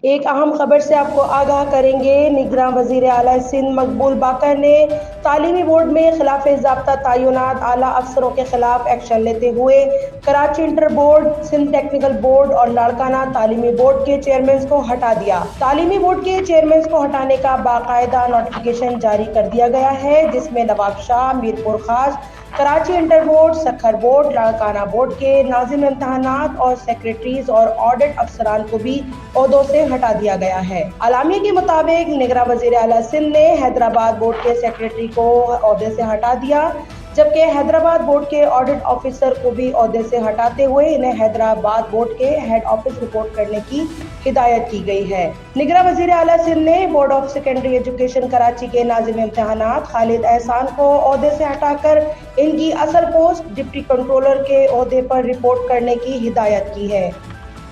ایک اہم خبر سے آپ کو آگاہ کریں گے۔ نگراں وزیر اعلیٰ سندھ مقبول باقر نے تعلیمی بورڈ میں خلاف ضابطہ تعینات اعلیٰ افسروں کے خلاف ایکشن لیتے ہوئے Karachi inter board, Sindh technical board اور لاڑکانہ تعلیمی بورڈ کے چیئرمینز کو ہٹا دیا۔ تعلیمی بورڈ کے چیئرمینز کو ہٹانے کا باقاعدہ نوٹیفکیشن جاری کر دیا گیا ہے، جس میں نواب شاہ، Mirpur Khas, Karachi inter board, Sukkur board, Larkana board کے ناظم امتحانات اور سیکریٹریز اور آڈٹ افسران کو بھی عہدوں سے ہٹا دیا گیا ہے۔ اعلامیے کے مطابق نگراں وزیر اعلیٰ سندھ نے حیدرآباد بورڈ کے سیکریٹری کو عہدے سے ہٹا دیا، جبکہ حیدرآباد بورڈ کے آڈٹ آفیسر کو بھی عہدے سے ہٹاتے ہوئے انہیں حیدرآباد بورڈ کے ہیڈ آفس رپورٹ کرنے کی ہدایت کی گئی ہے۔ نگراں وزیر اعلیٰ سندھ نے board of secondary education Karachi کے ناظم امتحانات خالد احسان کو عہدے سے ہٹا کر ان کی اصل پوسٹ ڈپٹی کنٹرولر کے عہدے پر رپورٹ کرنے کی ہدایت کی ہے۔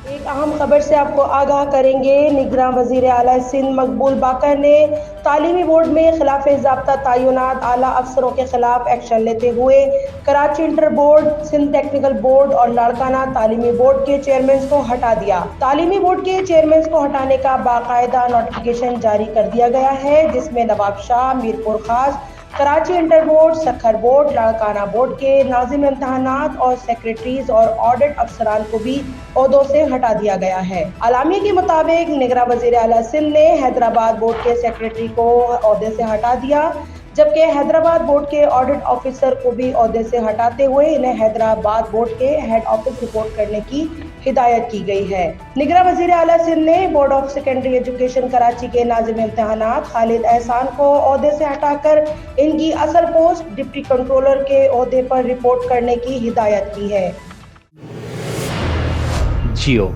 ایک اہم خبر سے آپ کو آگاہ کریں گے۔ نگراں وزیر اعلیٰ سندھ مقبول باقر نے تعلیمی بورڈ میں خلاف ضابطہ تعینات اعلیٰ افسروں کے خلاف ایکشن لیتے ہوئے Karachi inter board, Sindh technical board اور لاڑکانہ تعلیمی بورڈ کے چیئرمینز کو ہٹا دیا۔ تعلیمی بورڈ کے چیئرمینز کو ہٹانے کا باقاعدہ نوٹیفکیشن جاری کر دیا گیا ہے، جس میں نواب شاہ، Mirpur Khas, Karachi inter board, Sukkur board, Larkana board کے ناظم امتحانات اور سیکریٹریز اور آڈٹ افسران کو بھی عہدوں سے ہٹا دیا گیا ہے۔ اعلامیے کے مطابق نگراں وزیر اعلیٰ سندھ نے حیدرآباد بورڈ کے سیکریٹری کو عہدے سے ہٹا دیا، جبکہ حیدرآباد بورڈ کے آڈٹ آفیسر کو بھی عہدے سے ہٹاتے ہوئے انہیں حیدرآباد بورڈ کے ہیڈ آفس رپورٹ کرنے کی ہدایت کی گئی ہے۔ نگراں وزیر اعلیٰ سندھ نے board of secondary education Karachi کے ناظم امتحانات خالد احسان کو عہدے سے ہٹا کر ان کی اصل پوسٹ ڈپٹی کنٹرولر کے عہدے پر رپورٹ کرنے کی ہدایت کی ہے۔ جیو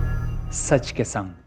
سچ کے سنگ۔